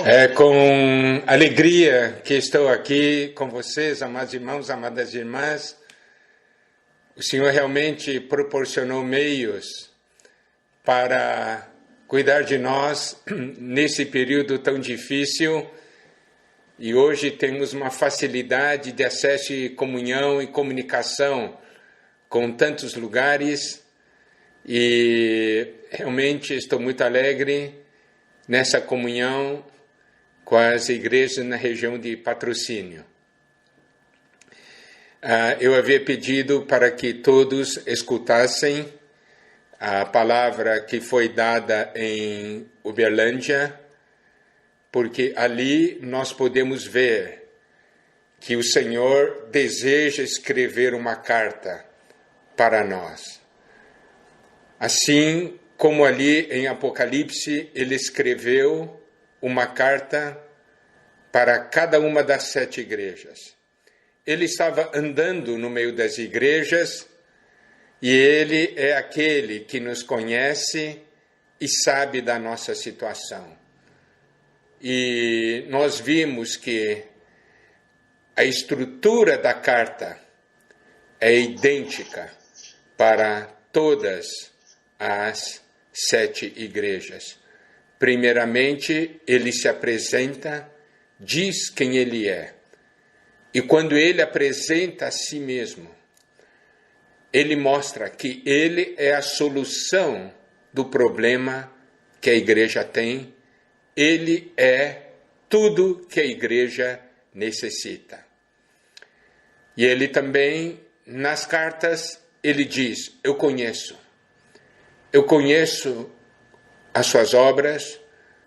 É com alegria que estou aqui com vocês, amados irmãos, amadas irmãs. O Senhor realmente proporcionou meios para cuidar de nós nesse período tão difícil. E hoje temos uma facilidade de acesso e comunhão e comunicação com tantos lugares. E realmente estou muito alegre nessa comunhão com as igrejas na região de Patrocínio. Eu havia pedido para que todos escutassem a palavra que foi dada em Uberlândia, porque ali nós podemos ver que o Senhor deseja escrever uma carta para nós. Assim como ali em Apocalipse ele escreveu uma carta para cada uma das 7 igrejas. Ele estava andando no meio das igrejas e ele é aquele que nos conhece e sabe da nossa situação. E nós vimos que a estrutura da carta é idêntica para todas as 7 igrejas. Primeiramente, ele se apresenta, diz quem ele é. E quando ele apresenta a si mesmo, ele mostra que ele é a solução do problema que a igreja tem. Ele é tudo que a igreja necessita. E ele também, nas cartas, ele diz: eu conheço as suas obras,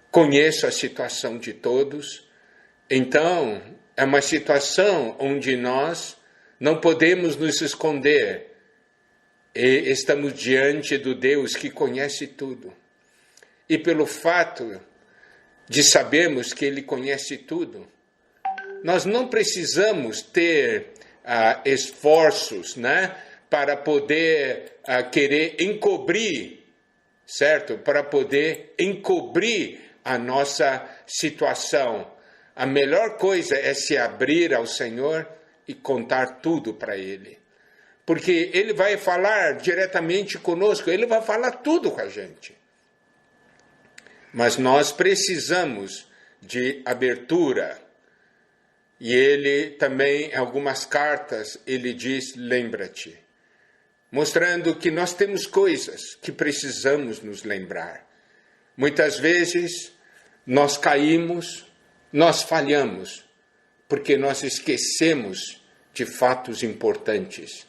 conheço a situação de todos. Então, é uma situação onde nós não podemos nos esconder. E estamos diante do Deus que conhece tudo. E pelo fato de sabermos que Ele conhece tudo, nós não precisamos ter esforços, para poder querer encobrir, certo? Para poder encobrir a nossa situação. A melhor coisa é se abrir ao Senhor e contar tudo para Ele. Porque Ele vai falar diretamente conosco, Ele vai falar tudo com a gente. Mas nós precisamos de abertura. E Ele também, em algumas cartas, Ele diz: lembra-te. Mostrando que nós temos coisas que precisamos nos lembrar. Muitas vezes nós caímos, nós falhamos, porque nós esquecemos de fatos importantes.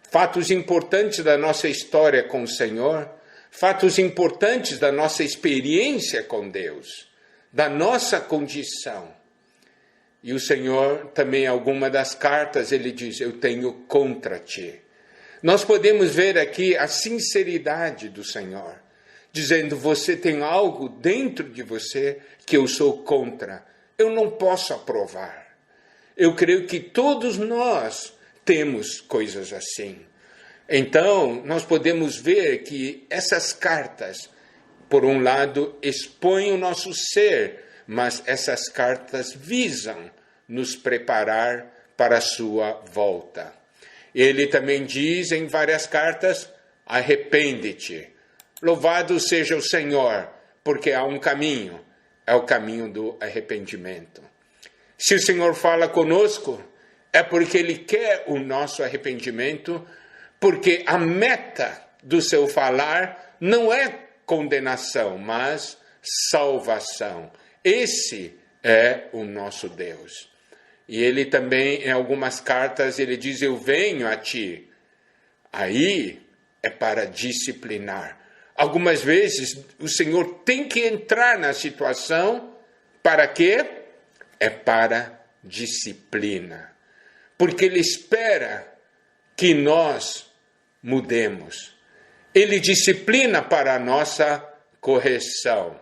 Fatos importantes da nossa história com o Senhor, fatos importantes da nossa experiência com Deus, da nossa condição. E o Senhor também, em alguma das cartas, Ele diz: eu tenho contra ti. Nós podemos ver aqui a sinceridade do Senhor, dizendo: você tem algo dentro de você que eu sou contra. Eu não posso aprovar. Eu creio que todos nós temos coisas assim. Então, nós podemos ver que essas cartas, por um lado, expõem o nosso ser, mas essas cartas visam nos preparar para a sua volta. Ele também diz em várias cartas: arrepende-te. Louvado seja o Senhor, porque há um caminho, é o caminho do arrependimento. Se o Senhor fala conosco, é porque Ele quer o nosso arrependimento, porque a meta do seu falar não é condenação, mas salvação. Esse é o nosso Deus. E Ele também, em algumas cartas, Ele diz: eu venho a ti. Aí é para disciplinar. Algumas vezes o Senhor tem que entrar na situação. Para quê? É para disciplina. Porque Ele espera que nós mudemos. Ele disciplina para a nossa correção.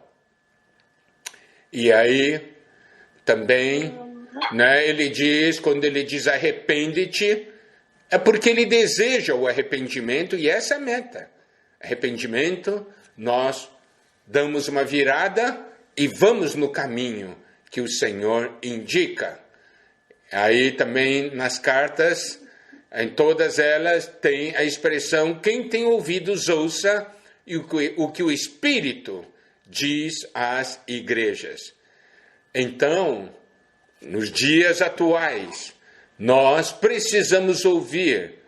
E aí também, ele diz, quando Ele diz arrepende-te, é porque Ele deseja o arrependimento, e essa é a meta. Arrependimento, nós damos uma virada e vamos no caminho que o Senhor indica. Aí também nas cartas, em todas elas, tem a expressão: quem tem ouvidos, ouça o que o Espírito diz às igrejas. Então, nos dias atuais, nós precisamos ouvir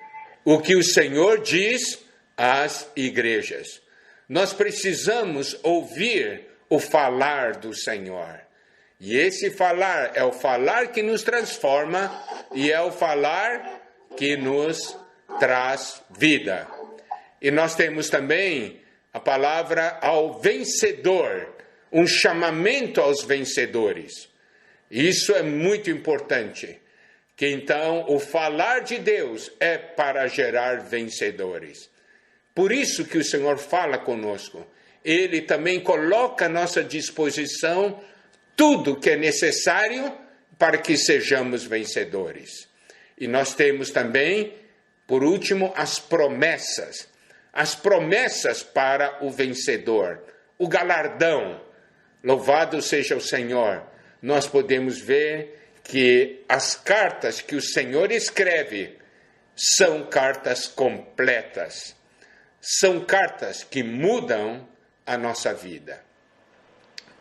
o que o Senhor diz às igrejas. Nós precisamos ouvir o falar do Senhor. E esse falar é o falar que nos transforma e é o falar que nos traz vida. E nós temos também a palavra ao vencedor, um chamamento aos vencedores. Isso é muito importante, que então o falar de Deus é para gerar vencedores. Por isso que o Senhor fala conosco. Ele também coloca à nossa disposição tudo que é necessário para que sejamos vencedores. E nós temos também, por último, as promessas. As promessas para o vencedor, o galardão. Louvado seja o Senhor. Nós podemos ver que as cartas que o Senhor escreve são cartas completas. São cartas que mudam a nossa vida.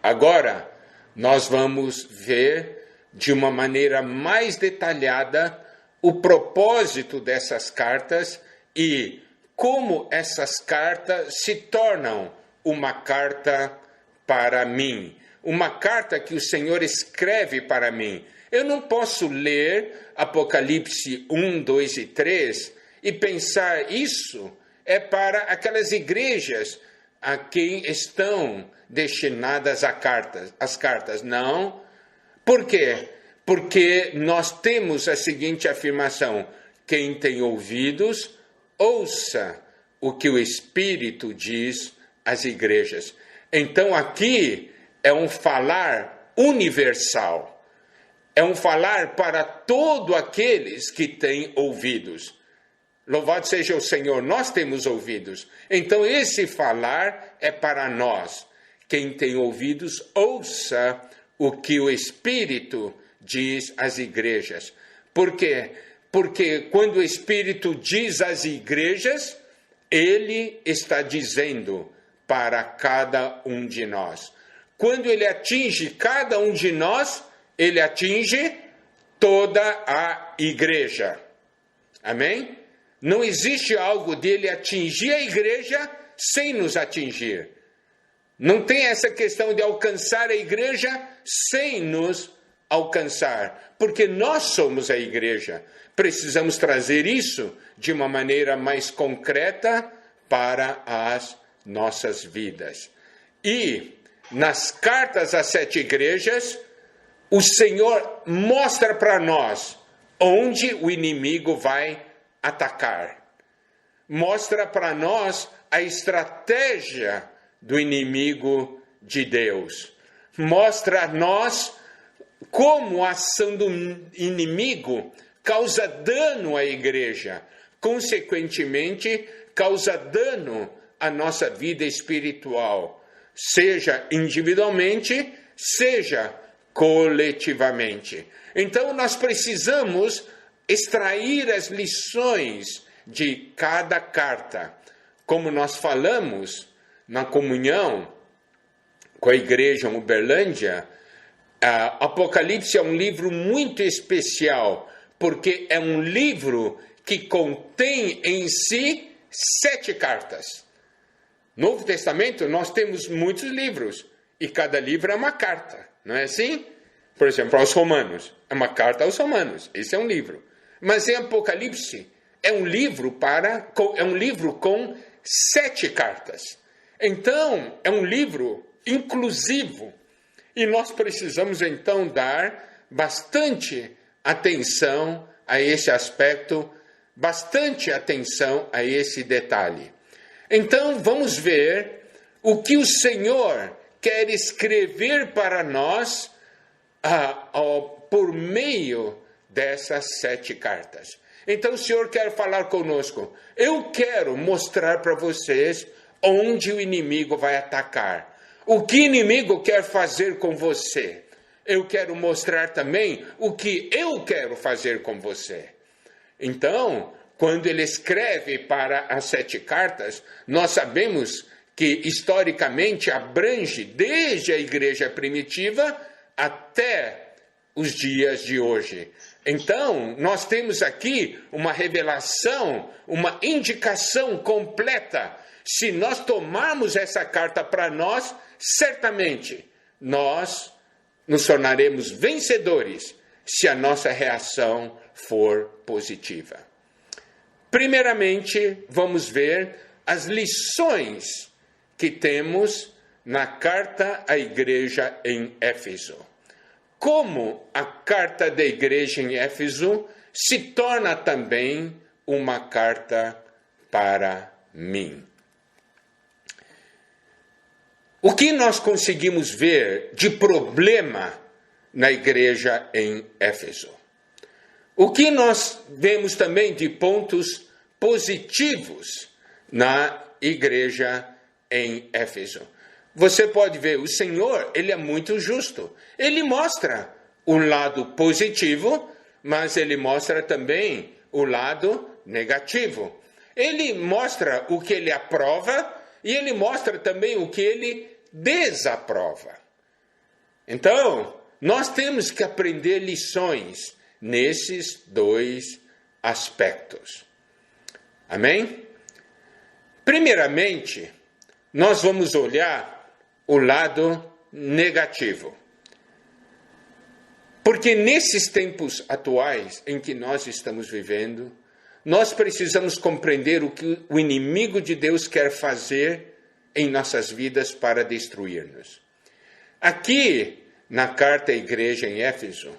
Agora, nós vamos ver de uma maneira mais detalhada o propósito dessas cartas e como essas cartas se tornam uma carta para mim. Uma carta que o Senhor escreve para mim. Eu não posso ler Apocalipse 1, 2 e 3 e pensar isso é para aquelas igrejas a quem estão destinadas as cartas. Não. Por quê? Porque nós temos a seguinte afirmação: quem tem ouvidos, ouça o que o Espírito diz às igrejas. Então aqui é um falar universal. É um falar para todos aqueles que têm ouvidos. Louvado seja o Senhor, nós temos ouvidos. Então esse falar é para nós. Quem tem ouvidos, ouça o que o Espírito diz às igrejas. Por quê? Porque quando o Espírito diz às igrejas, ele está dizendo para cada um de nós. Quando ele atinge cada um de nós, ele atinge toda a igreja. Amém? Não existe algo dele atingir a igreja sem nos atingir. Não tem essa questão de alcançar a igreja sem nos alcançar. Porque nós somos a igreja. Precisamos trazer isso de uma maneira mais concreta para as nossas vidas. E nas cartas às 7 igrejas, o Senhor mostra para nós onde o inimigo vai atacar. Mostra para nós a estratégia do inimigo de Deus. Mostra a nós como a ação do inimigo causa dano à igreja. Consequentemente, causa dano à nossa vida espiritual, seja individualmente, seja coletivamente. Então, nós precisamos extrair as lições de cada carta. Como nós falamos na comunhão com a igreja em Uberlândia, Apocalipse é um livro muito especial, porque é um livro que contém em si 7 cartas. No Novo Testamento, nós temos muitos livros, e cada livro é uma carta, não é assim? Por exemplo, aos Romanos, é uma carta aos Romanos, esse é um livro. Mas em Apocalipse, é um livro com 7 cartas. Então, é um livro inclusivo, e nós precisamos então dar bastante atenção a esse aspecto, bastante atenção a esse detalhe. Então, vamos ver o que o Senhor quer escrever para nós por meio dessas 7 cartas. Então, o Senhor quer falar conosco. Eu quero mostrar para vocês onde o inimigo vai atacar, O que o inimigo quer fazer com você? Eu quero mostrar também o que eu quero fazer com você. Então, quando ele escreve para as 7 cartas, nós sabemos que historicamente abrange desde a igreja primitiva até os dias de hoje. Então, nós temos aqui uma revelação, uma indicação completa. Se nós tomarmos essa carta para nós, certamente nós nos tornaremos vencedores se a nossa reação for positiva. Primeiramente, vamos ver as lições que temos na carta à igreja em Éfeso. Como a carta da igreja em Éfeso se torna também uma carta para mim. O que nós conseguimos ver de problema na igreja em Éfeso? O que nós vemos também de pontos positivos na igreja em Éfeso? Você pode ver, o Senhor, ele é muito justo. Ele mostra um lado positivo, mas ele mostra também o lado negativo. Ele mostra o que ele aprova e ele mostra também o que ele desaprova. Então, nós temos que aprender lições nesses 2 aspectos. Amém? Primeiramente, nós vamos olhar o lado negativo. Porque nesses tempos atuais em que nós estamos vivendo, nós precisamos compreender o que o inimigo de Deus quer fazer em nossas vidas para destruir-nos. Aqui, na carta à igreja em Éfeso,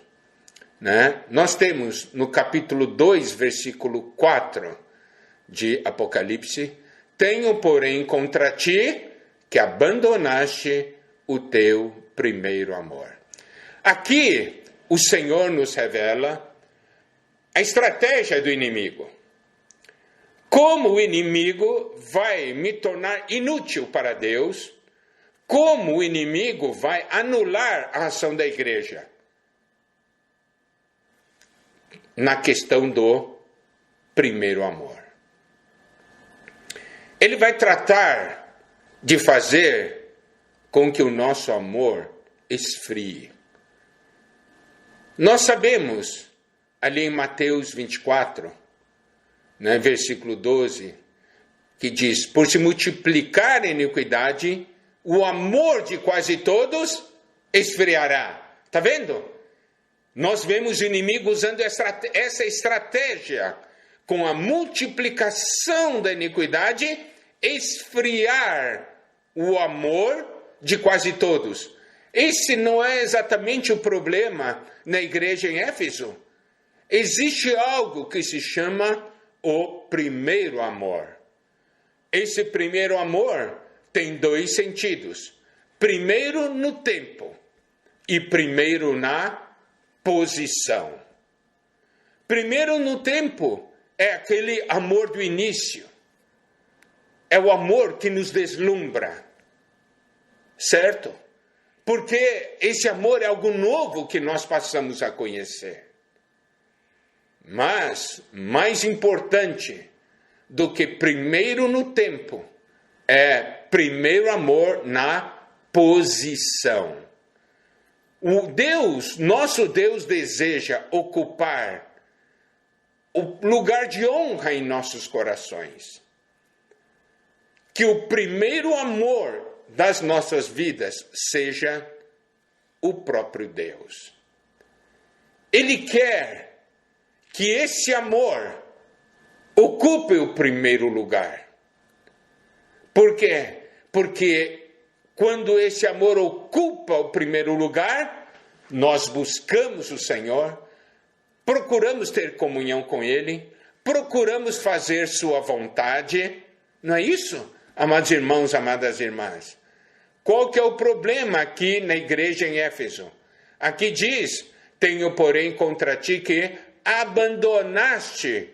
nós temos no capítulo 2, versículo 4 de Apocalipse: tenho, porém, contra ti que abandonaste o teu primeiro amor. Aqui, o Senhor nos revela a estratégia do inimigo. Como o inimigo vai me tornar inútil para Deus, como o inimigo vai anular a ação da igreja na questão do primeiro amor. Ele vai tratar de fazer com que o nosso amor esfrie. Nós sabemos, ali em Mateus 24, versículo 12, que diz: por se multiplicar a iniquidade, o amor de quase todos esfriará. Está vendo? Nós vemos o inimigo usando essa estratégia, com a multiplicação da iniquidade, esfriar o amor de quase todos. Esse não é exatamente o problema na igreja em Éfeso. Existe algo que se chama o primeiro amor. Esse primeiro amor tem 2 sentidos. Primeiro no tempo e primeiro na posição. Primeiro no tempo é aquele amor do início. É o amor que nos deslumbra. Certo? Porque esse amor é algo novo que nós passamos a conhecer. Mas, mais importante do que primeiro no tempo, é primeiro amor na posição. O Deus, nosso Deus, deseja ocupar o lugar de honra em nossos corações. Que o primeiro amor das nossas vidas seja o próprio Deus. Ele quer que esse amor ocupe o primeiro lugar. Por quê? Porque quando esse amor ocupa o primeiro lugar, nós buscamos o Senhor, procuramos ter comunhão com Ele, procuramos fazer sua vontade. Não é isso, amados irmãos, amadas irmãs? Qual que é o problema aqui na igreja em Éfeso? Aqui diz: tenho, porém, contra ti que abandonaste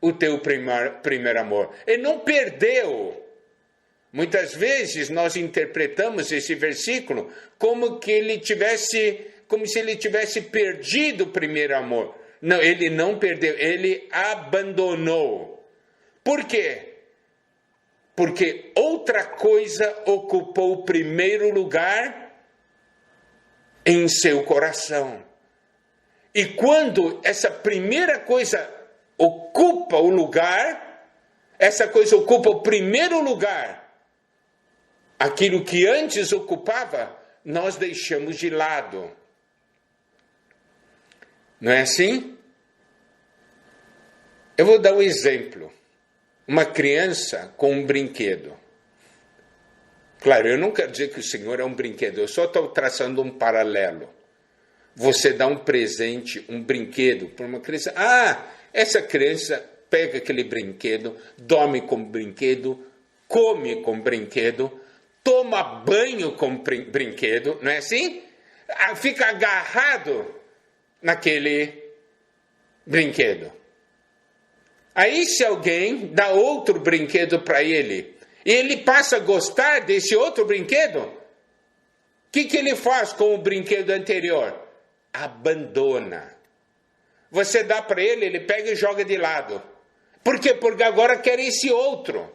o teu primeiro amor. Ele não perdeu Muitas vezes nós interpretamos esse versículo como se ele tivesse perdido o primeiro amor. Não, ele não perdeu, ele abandonou. Por quê? Porque outra coisa ocupou o primeiro lugar em seu coração. E quando essa primeira coisa ocupa o lugar, essa coisa ocupa o primeiro lugar, aquilo que antes ocupava, nós deixamos de lado. Não é assim? Eu vou dar um exemplo. Uma criança com um brinquedo. Claro, eu não quero dizer que o Senhor é um brinquedo, eu só estou traçando um paralelo. Você dá um presente, um brinquedo para uma criança. Essa criança pega aquele brinquedo, dorme com o brinquedo, come com o brinquedo, toma banho com o brinquedo, não é assim? Fica agarrado naquele brinquedo. Aí se alguém dá outro brinquedo para ele, e ele passa a gostar desse outro brinquedo, o que ele faz com o brinquedo anterior? Abandona. Você dá para ele, ele pega e joga de lado. Por quê? Porque agora quer esse outro.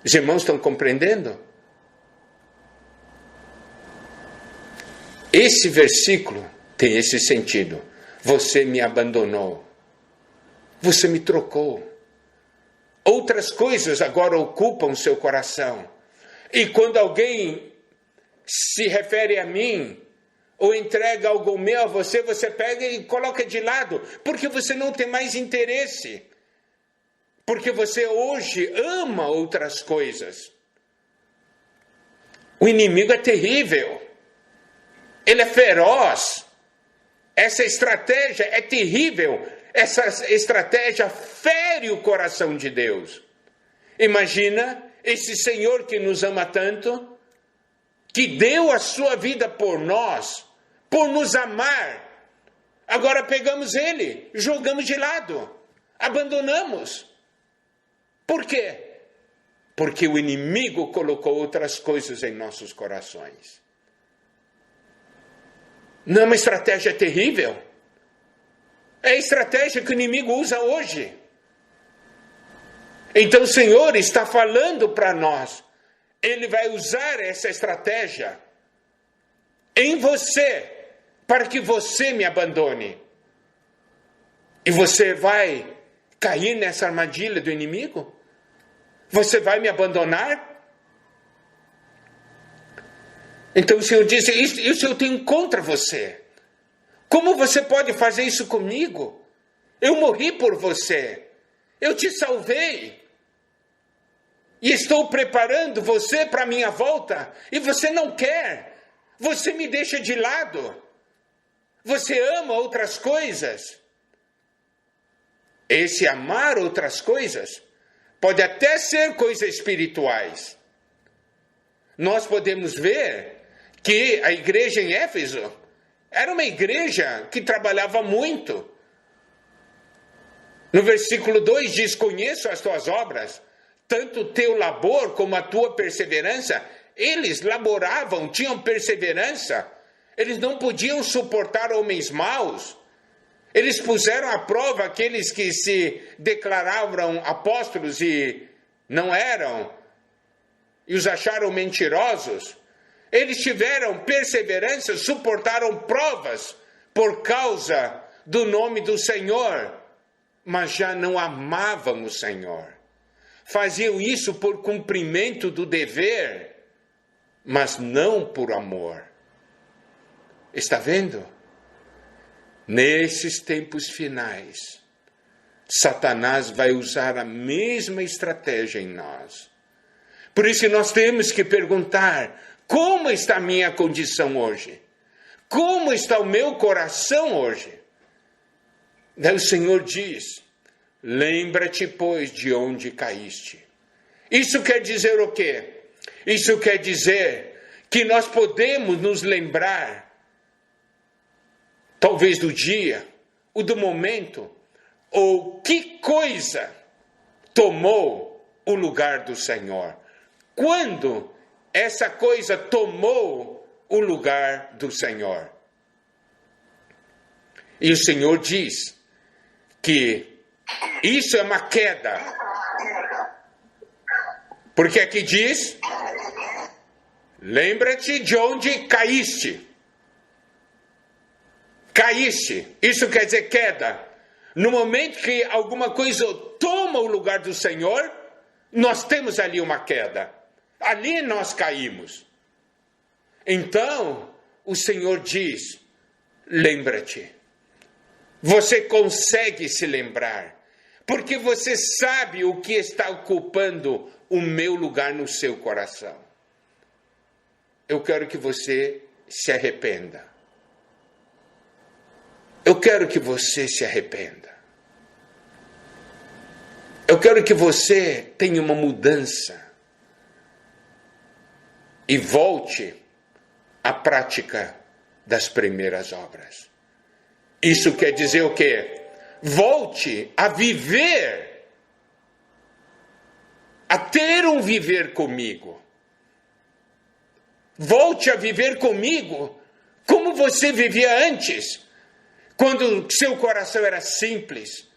Os irmãos estão compreendendo? Esse versículo tem esse sentido. Você me abandonou. Você me trocou. Outras coisas agora ocupam seu coração. E quando alguém se refere a mim, ou entrega algo meu a você, você pega e coloca de lado, porque você não tem mais interesse. Porque você hoje ama outras coisas. O inimigo é terrível. Ele é feroz. Essa estratégia é terrível. Essa estratégia fere o coração de Deus. Imagina esse Senhor que nos ama tanto, que deu a sua vida por nós, por nos amar. Agora pegamos ele, jogamos de lado, abandonamos. Por quê? Porque o inimigo colocou outras coisas em nossos corações. Não é uma estratégia terrível? É a estratégia que o inimigo usa hoje. Então o Senhor está falando para nós. Ele vai usar essa estratégia em você, para que você me abandone. E você vai cair nessa armadilha do inimigo? Você vai me abandonar? Então o Senhor diz, isso eu tenho contra você. Como você pode fazer isso comigo? Eu morri por você. Eu te salvei. E estou preparando você para a minha volta. E você não quer. Você me deixa de lado. Você ama outras coisas. Esse amar outras coisas pode até ser coisas espirituais. Nós podemos ver que a igreja em Éfeso era uma igreja que trabalhava muito. No versículo 2 diz, conheço as tuas obras, tanto o teu labor como a tua perseverança. Eles laboravam, tinham perseverança. Eles não podiam suportar homens maus. Eles puseram à prova aqueles que se declaravam apóstolos e não eram, e os acharam mentirosos. Eles tiveram perseverança, suportaram provas por causa do nome do Senhor, mas já não amavam o Senhor. Faziam isso por cumprimento do dever, mas não por amor. Está vendo? Nesses tempos finais, Satanás vai usar a mesma estratégia em nós. Por isso nós temos que perguntar, como está a minha condição hoje? Como está o meu coração hoje? Daí o Senhor diz, lembra-te, pois, de onde caíste. Isso quer dizer o quê? Isso quer dizer que nós podemos nos lembrar, talvez do dia, ou do momento, ou que coisa tomou o lugar do Senhor? Quando essa coisa tomou o lugar do Senhor? E o Senhor diz que isso é uma queda. Porque aqui diz, lembra-te de onde caíste. Caíste, isso quer dizer queda. No momento que alguma coisa toma o lugar do Senhor, nós temos ali uma queda. Ali nós caímos. Então, o Senhor diz, lembra-te. Você consegue se lembrar, porque você sabe o que está ocupando o meu lugar no seu coração. Eu quero que você se arrependa. Eu quero que você se arrependa. Eu quero que você tenha uma mudança e volte à prática das primeiras obras. Isso quer dizer o quê? Volte a viver, a ter um viver comigo. Volte a viver comigo como você vivia antes, quando seu coração era simples,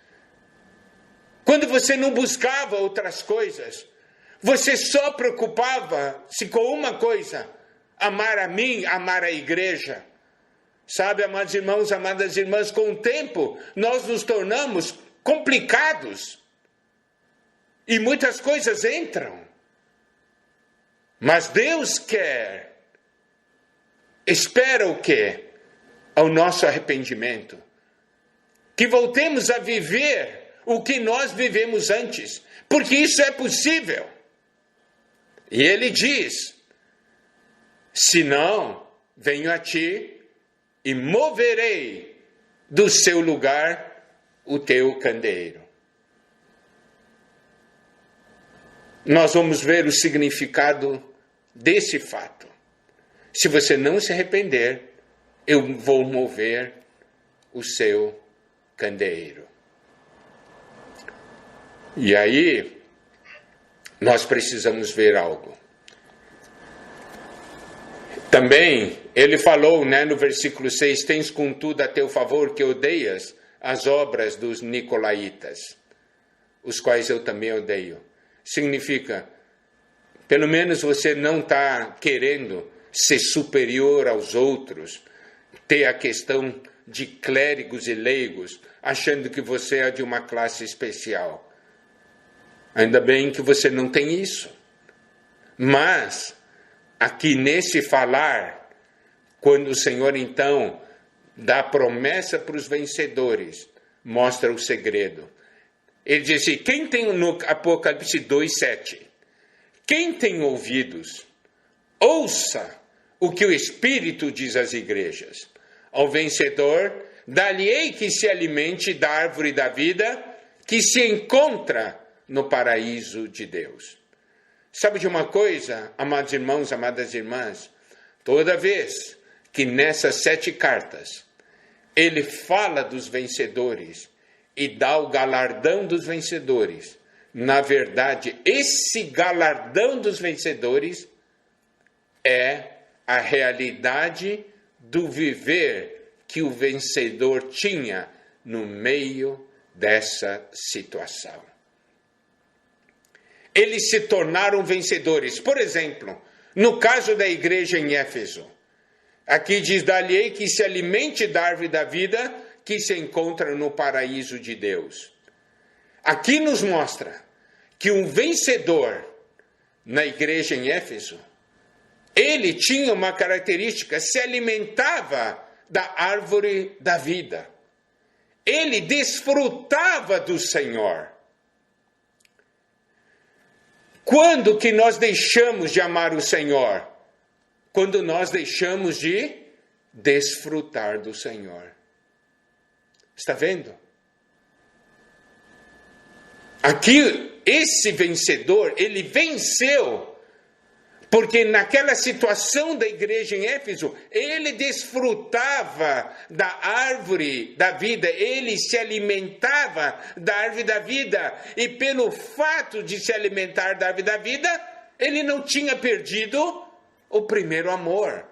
quando você não buscava outras coisas, você só preocupava-se com uma coisa: amar a mim, amar a igreja. Sabe, amados irmãos, amadas irmãs, com o tempo nós nos tornamos complicados e muitas coisas entram. Mas Deus espera o quê? Ao nosso arrependimento. Que voltemos a viver o que nós vivemos antes, porque isso é possível. E Ele diz, se não, venho a ti e moverei do seu lugar o teu candeeiro. Nós vamos ver o significado desse fato. Se você não se arrepender, eu vou mover o seu candeeiro. E aí, nós precisamos ver algo. Também, ele falou, no versículo 6, tens contudo a teu favor que odeias as obras dos nicolaítas, os quais eu também odeio. Significa, pelo menos você não está querendo ser superior aos outros, ter a questão de clérigos e leigos, achando que você é de uma classe especial. Ainda bem que você não tem isso. Mas, aqui nesse falar, quando o Senhor então dá promessa para os vencedores, mostra o segredo. Ele diz assim, quem tem no Apocalipse 2:7, quem tem ouvidos, ouça o que o Espírito diz às igrejas. Ao vencedor, dar-lhe-ei que se alimente da árvore da vida, que se encontra no paraíso de Deus. Sabe de uma coisa, amados irmãos, amadas irmãs? Toda vez que nessas 7 cartas ele fala dos vencedores e dá o galardão dos vencedores, na verdade, esse galardão dos vencedores é a realidade do viver que o vencedor tinha no meio dessa situação. Eles se tornaram vencedores. Por exemplo, no caso da igreja em Éfeso, aqui diz, dar-lhe-ei que se alimente da árvore da vida que se encontra no paraíso de Deus. Aqui nos mostra que um vencedor na igreja em Éfeso, ele tinha uma característica, se alimentava da árvore da vida. Ele desfrutava do Senhor. Quando que nós deixamos de amar o Senhor? Quando nós deixamos de desfrutar do Senhor. Está vendo? Aqui, esse vencedor, ele venceu Porque naquela situação da igreja em Éfeso, ele desfrutava da árvore da vida, ele se alimentava da árvore da vida, e pelo fato de se alimentar da árvore da vida, ele não tinha perdido o primeiro amor.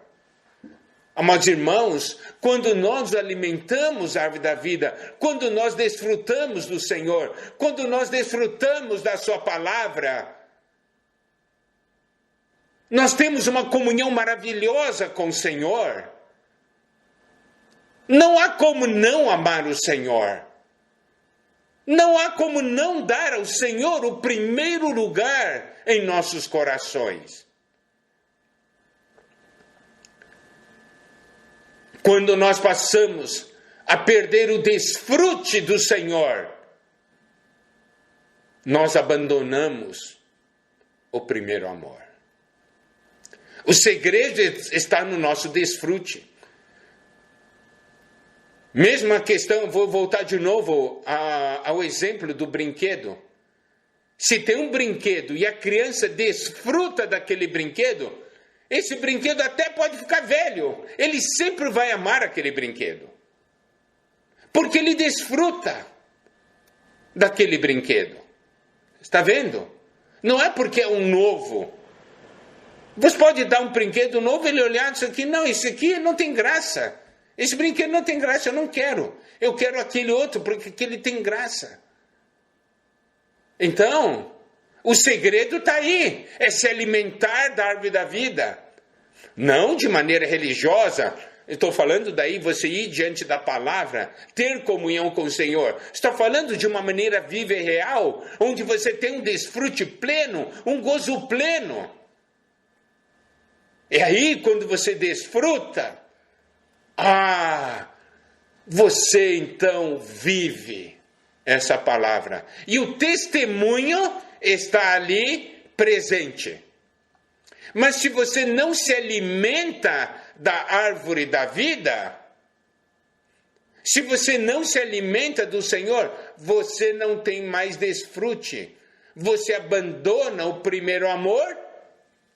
Amados irmãos, quando nós alimentamos a árvore da vida, quando nós desfrutamos do Senhor, quando nós desfrutamos da sua palavra, nós temos uma comunhão maravilhosa com o Senhor. Não há como não amar o Senhor. Não há como não dar ao Senhor o primeiro lugar em nossos corações. Quando nós passamos a perder o desfrute do Senhor, nós abandonamos o primeiro amor. O segredo está no nosso desfrute. Mesma questão, vou voltar de novo ao exemplo do brinquedo. Se tem um brinquedo e a criança desfruta daquele brinquedo, esse brinquedo até pode ficar velho. Ele sempre vai amar aquele brinquedo. Porque ele desfruta daquele brinquedo. Está vendo? Não é porque é um novo. Você pode dar um brinquedo novo, ele olhar isso aqui, não, esse aqui não tem graça. Esse brinquedo não tem graça, eu não quero. Eu quero aquele outro, porque aquele tem graça. Então, o segredo está aí, é se alimentar da árvore da vida. Não de maneira religiosa, estou falando daí você ir diante da palavra, ter comunhão com o Senhor. Estou falando de uma maneira viva e real, onde você tem um desfrute pleno, um gozo pleno. E aí, quando você desfruta, você então vive essa palavra. E o testemunho está ali presente. Mas se você não se alimenta da árvore da vida, se você não se alimenta do Senhor, você não tem mais desfrute. Você abandona o primeiro amor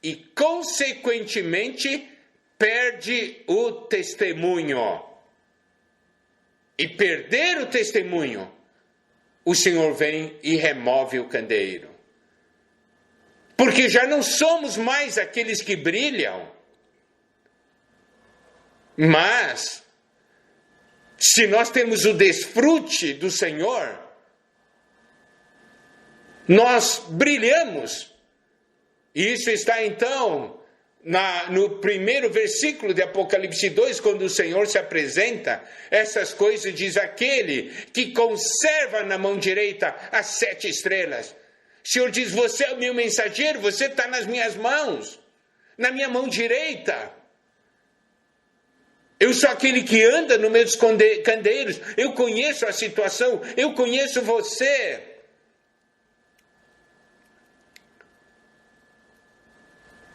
e, consequentemente, perde o testemunho. E perder o testemunho, o Senhor vem e remove o candeeiro. Porque já não somos mais aqueles que brilham. Mas, se nós temos o desfrute do Senhor, nós brilhamos. Isso está então no primeiro versículo de Apocalipse 2, quando o Senhor se apresenta. Essas coisas diz aquele que conserva na mão direita as 7 estrelas. O Senhor diz, você é o meu mensageiro, você está nas minhas mãos, na minha mão direita. Eu sou aquele que anda no meio dos candeeiros, eu conheço a situação, eu conheço você.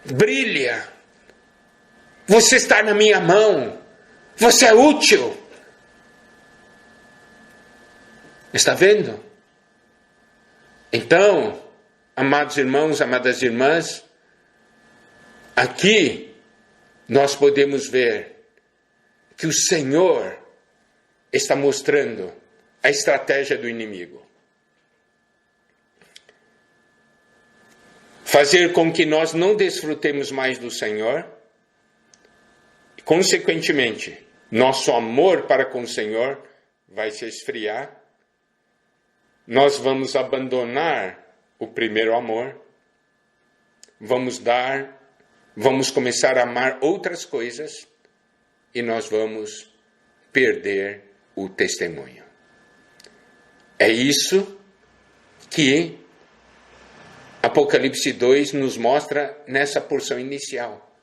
Brilha, você está na minha mão, você é útil. Está vendo? Então, amados irmãos, amadas irmãs, aqui nós podemos ver que o Senhor está mostrando a estratégia do inimigo. Fazer com que nós não desfrutemos mais do Senhor, e, consequentemente, nosso amor para com o Senhor vai se esfriar, nós vamos abandonar o primeiro amor, vamos começar a amar outras coisas, e nós vamos perder o testemunho. É isso que Apocalipse 2 nos mostra nessa porção inicial.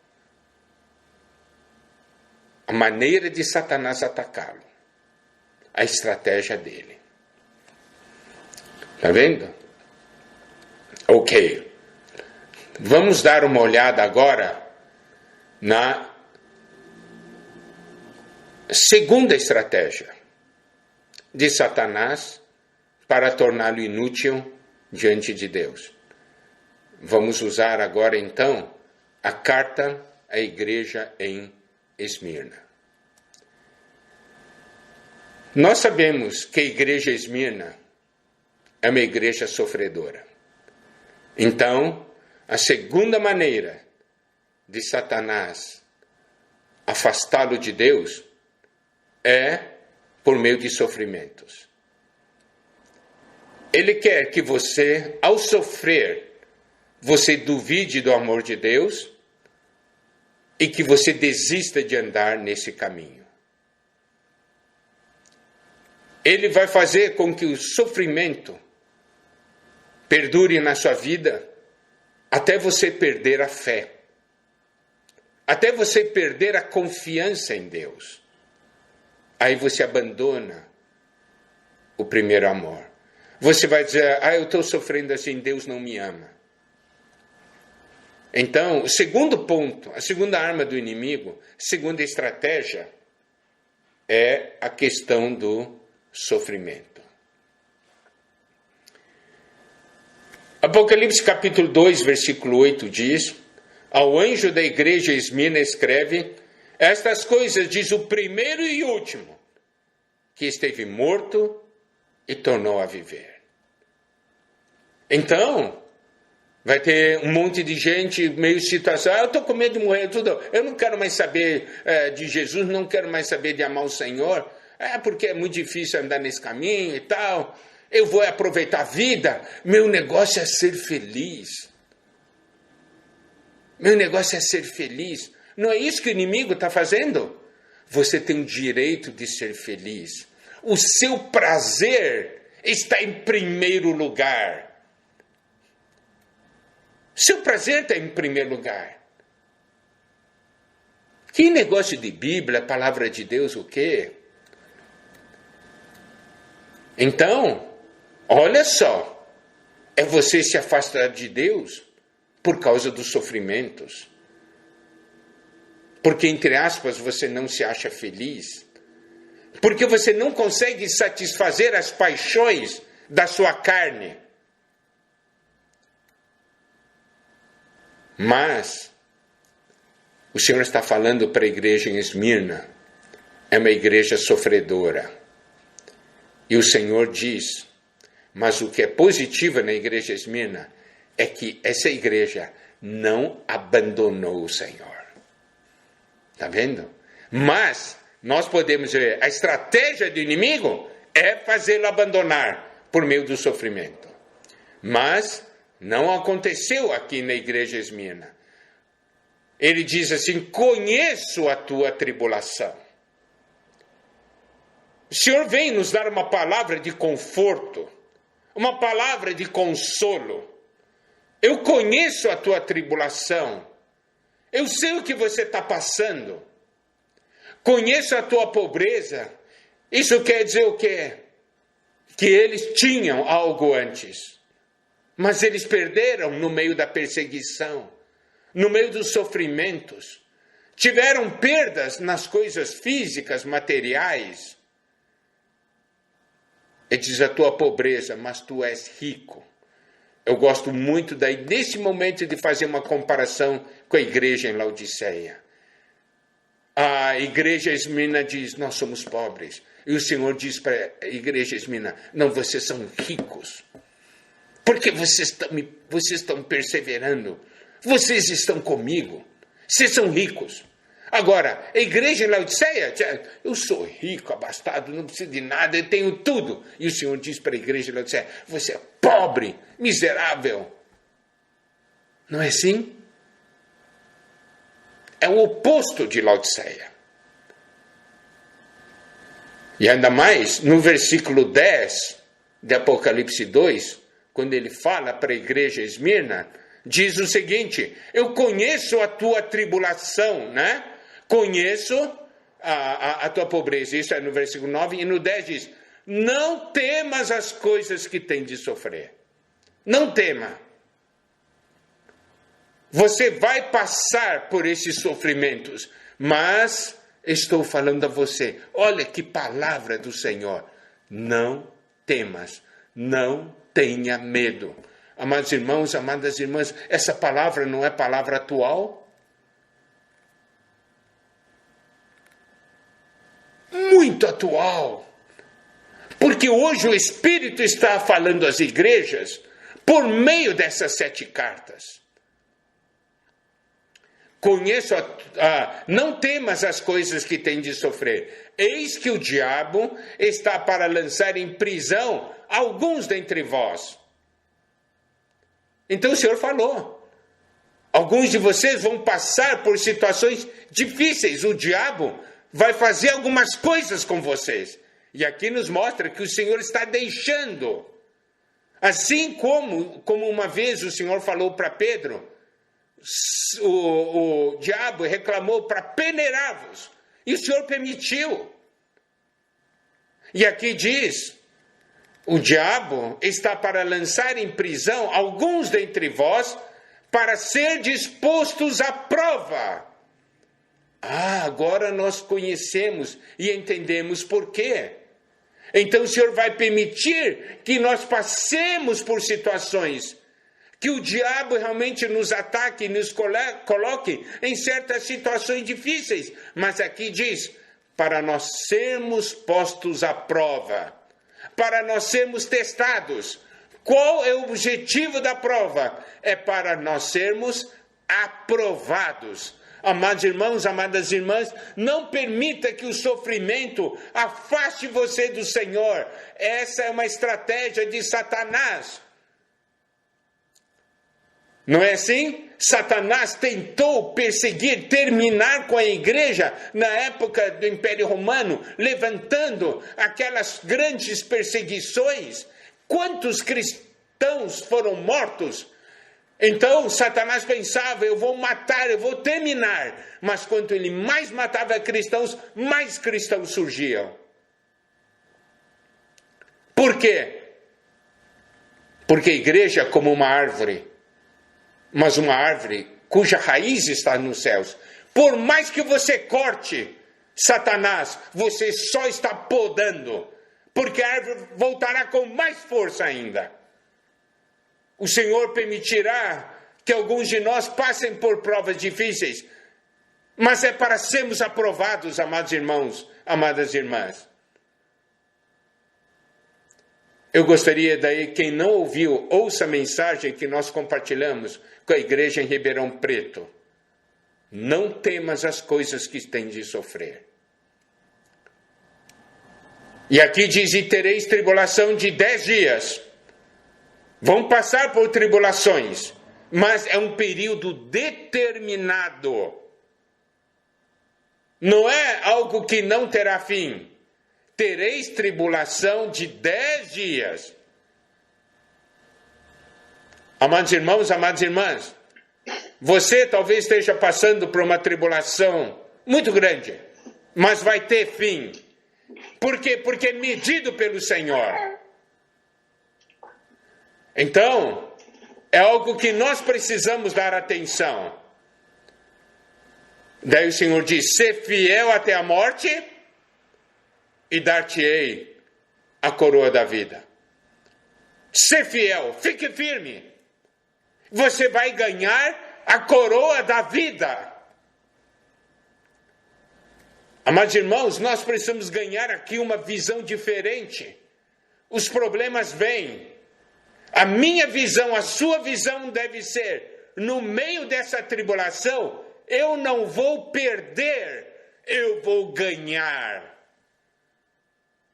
A maneira de Satanás atacá-lo. A estratégia dele. Está vendo? Ok. Vamos dar uma olhada agora na segunda estratégia de Satanás para torná-lo inútil diante de Deus. Vamos usar agora, então, a carta à igreja em Esmirna. Nós sabemos que a igreja Esmirna é uma igreja sofredora. Então, a segunda maneira de Satanás afastá-lo de Deus é por meio de sofrimentos. Ele quer que você, ao sofrer, você duvide do amor de Deus e que você desista de andar nesse caminho. Ele vai fazer com que o sofrimento perdure na sua vida até você perder a fé, até você perder a confiança em Deus. Aí você abandona o primeiro amor. Você vai dizer, eu estou sofrendo assim, Deus não me ama. Então, o segundo ponto, a segunda arma do inimigo, a segunda estratégia, é a questão do sofrimento. Apocalipse capítulo 2, versículo 8 diz, ao anjo da igreja Esmirna escreve, estas coisas diz o primeiro e último, que esteve morto e tornou a viver. Então, vai ter um monte de gente meio situação, eu estou com medo de morrer, eu não quero mais saber de Jesus, não quero mais saber de amar o Senhor, porque é muito difícil andar nesse caminho e tal, eu vou aproveitar a vida, meu negócio é ser feliz. Meu negócio é ser feliz. Não é isso que o inimigo está fazendo? Você tem o direito de ser feliz. O seu prazer está em primeiro lugar. Seu prazer está em primeiro lugar. Que negócio de Bíblia, palavra de Deus, o quê? Então, olha só, é você se afastar de Deus por causa dos sofrimentos. Porque, entre aspas, você não se acha feliz. Porque você não consegue satisfazer as paixões da sua carne. Mas, o Senhor está falando para a igreja em Esmirna, é uma igreja sofredora. E o Senhor diz, mas o que é positivo na igreja Esmirna é que essa igreja não abandonou o Senhor. Está vendo? Mas nós podemos ver, a estratégia do inimigo é fazê-lo abandonar por meio do sofrimento. Mas não aconteceu aqui na igreja Esmirna. Ele diz assim, conheço a tua tribulação. O Senhor vem nos dar uma palavra de conforto, uma palavra de consolo. Eu conheço a tua tribulação. Eu sei o que você está passando. Conheço a tua pobreza. Isso quer dizer o quê? Que eles tinham algo antes. Mas eles perderam no meio da perseguição, no meio dos sofrimentos. Tiveram perdas nas coisas físicas, materiais. Ele diz a tua pobreza, mas tu és rico. Eu gosto muito desse momento de fazer uma comparação com a igreja em Laodiceia. A igreja Esmirna diz, nós somos pobres. E o Senhor diz para a igreja Esmirna, não, vocês são ricos. Porque vocês estão perseverando. Vocês estão comigo. Vocês são ricos. Agora, a igreja em Laodiceia, eu sou rico, abastado, não preciso de nada, eu tenho tudo. E o Senhor diz para a igreja em Laodiceia, você é pobre, miserável. Não é assim? É o oposto de Laodiceia. E ainda mais, no versículo 10 de Apocalipse 2, quando ele fala para a igreja Esmirna, diz o seguinte, eu conheço a tua tribulação, né? Conheço a tua pobreza. Isso é no versículo 9. E no 10 diz, não temas as coisas que tem de sofrer. Não tema. Você vai passar por esses sofrimentos, mas estou falando a você, olha que palavra do Senhor. Não temas, não tenha medo. Amados irmãos, amadas irmãs, essa palavra não é palavra atual? muito atual. Porque hoje o Espírito está falando às igrejas por meio dessas 7 cartas. Conheço, não temas as coisas que tem de sofrer. Eis que o diabo está para lançar em prisão alguns dentre vós. Então o Senhor falou. Alguns de vocês vão passar por situações difíceis. O diabo vai fazer algumas coisas com vocês. E aqui nos mostra que o Senhor está deixando. Assim como uma vez o Senhor falou para Pedro, o diabo reclamou para peneirar-vos. E o Senhor permitiu. E aqui diz, o diabo está para lançar em prisão alguns dentre vós, para ser dispostos à prova. Agora nós conhecemos e entendemos por quê. Então o Senhor vai permitir que nós passemos por situações, que o diabo realmente nos ataque, nos coloque em certas situações difíceis. Mas aqui diz, para nós sermos postos à prova, para nós sermos testados. Qual é o objetivo da prova? É para nós sermos aprovados. Amados irmãos, amadas irmãs, não permita que o sofrimento afaste você do Senhor. Essa é uma estratégia de Satanás. Não é assim? Satanás tentou perseguir, terminar com a igreja na época do Império Romano, levantando aquelas grandes perseguições. Quantos cristãos foram mortos? Então Satanás pensava, eu vou matar, eu vou terminar. Mas quanto ele mais matava cristãos, mais cristãos surgiam. Por quê? Porque a igreja é como uma árvore, mas uma árvore cuja raiz está nos céus. Por mais que você corte, Satanás, você só está podando, porque a árvore voltará com mais força ainda. O Senhor permitirá que alguns de nós passem por provas difíceis, mas é para sermos aprovados, amados irmãos, amadas irmãs. Eu gostaria daí, quem não ouviu, ouça a mensagem que nós compartilhamos com a igreja em Ribeirão Preto. Não temas as coisas que tens de sofrer. E aqui diz, e tereis tribulação de 10 dias. Vão passar por tribulações, mas é um período determinado. Não é algo que não terá fim. Tereis tribulação de 10 dias. Amados irmãos, amadas irmãs, você talvez esteja passando por uma tribulação muito grande, mas vai ter fim. Por quê? Porque é medido pelo Senhor. Então, é algo que nós precisamos dar atenção. Daí o Senhor diz, ser fiel até a morte e dar-te-ei a coroa da vida. Ser fiel, fique firme. Você vai ganhar a coroa da vida. Amados irmãos, nós precisamos ganhar aqui uma visão diferente. Os problemas vêm. A minha visão, a sua visão deve ser, no meio dessa tribulação, eu não vou perder, eu vou ganhar.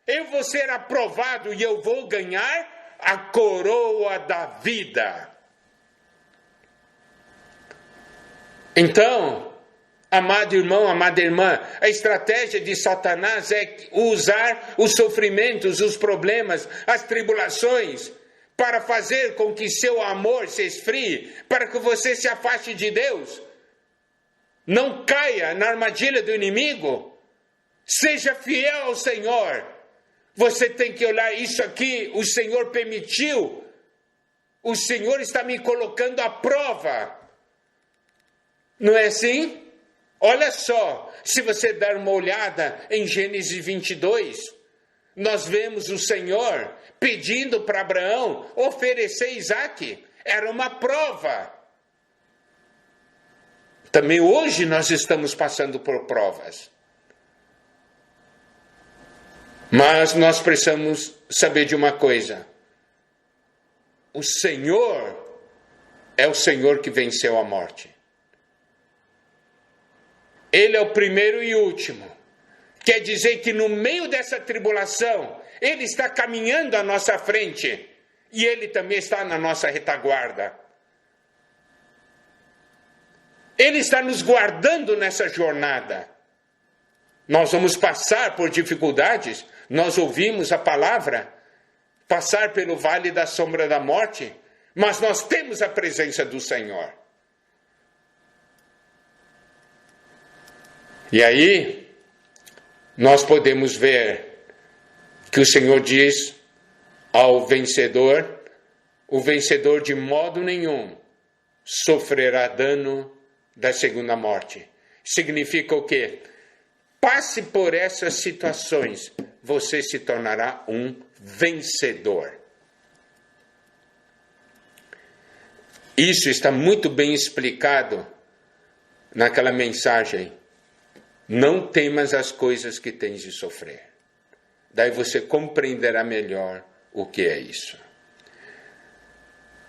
Eu vou ser aprovado e eu vou ganhar a coroa da vida. Então, amado irmão, amada irmã, a estratégia de Satanás é usar os sofrimentos, os problemas, as tribulações, para fazer com que seu amor se esfrie, para que você se afaste de Deus. Não caia na armadilha do inimigo. Seja fiel ao Senhor. Você tem que olhar isso aqui, o Senhor permitiu. O Senhor está me colocando à prova. Não é assim? Olha só, se você dar uma olhada em Gênesis 22, nós vemos o Senhor pedindo para Abraão oferecer Isaque. Era uma prova. Também hoje nós estamos passando por provas. Mas nós precisamos saber de uma coisa: o Senhor é o Senhor que venceu a morte. Ele é o primeiro e último. Quer dizer que no meio dessa tribulação, Ele está caminhando à nossa frente e Ele também está na nossa retaguarda. Ele está nos guardando nessa jornada. Nós vamos passar por dificuldades, nós ouvimos a palavra, passar pelo vale da sombra da morte, mas nós temos a presença do Senhor. E aí, nós podemos ver que o Senhor diz ao vencedor: o vencedor de modo nenhum sofrerá dano da segunda morte. Significa o quê? Passe por essas situações, você se tornará um vencedor. Isso está muito bem explicado naquela mensagem: não temas as coisas que tens de sofrer. Daí você compreenderá melhor o que é isso.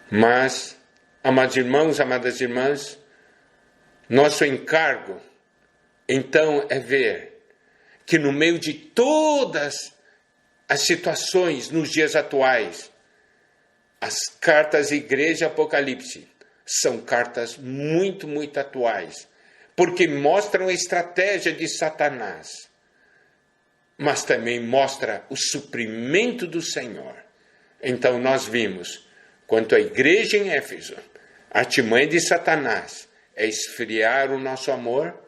Mas, amados irmãos, amadas irmãs, nosso encargo, então, é ver que no meio de todas as situações nos dias atuais, as cartas Igreja e Apocalipse são cartas muito, muito atuais, porque mostram a estratégia de Satanás, mas também mostra o suprimento do Senhor. Então nós vimos, quanto à igreja em Éfeso, a artimanha de Satanás é esfriar o nosso amor,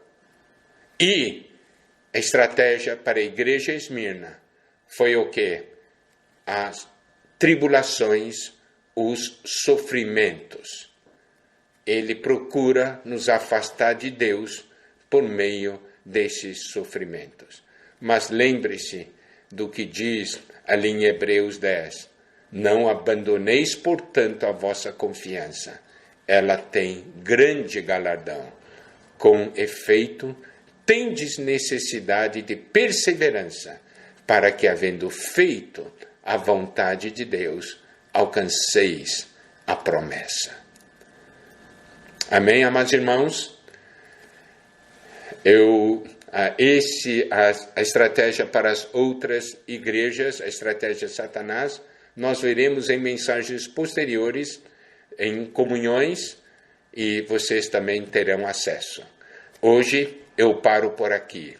e a estratégia para a igreja Esmirna foi o quê? As tribulações, os sofrimentos. Ele procura nos afastar de Deus por meio desses sofrimentos. Mas lembre-se do que diz ali em Hebreus 10. Não abandoneis, portanto, a vossa confiança. Ela tem grande galardão. Com efeito, tendes necessidade de perseverança, para que, havendo feito a vontade de Deus, alcanceis a promessa. Amém, amados irmãos? A estratégia para as outras igrejas, a estratégia de Satanás, nós veremos em mensagens posteriores, em comunhões, e vocês também terão acesso. Hoje eu paro por aqui,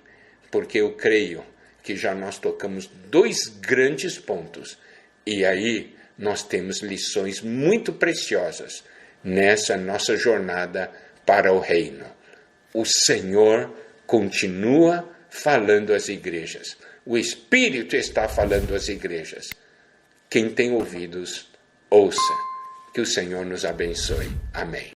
porque eu creio que já nós tocamos 2 grandes pontos, e aí nós temos lições muito preciosas nessa nossa jornada para o reino. O Senhor continua falando às igrejas. O Espírito está falando às igrejas. Quem tem ouvidos, ouça. Que o Senhor nos abençoe. Amém.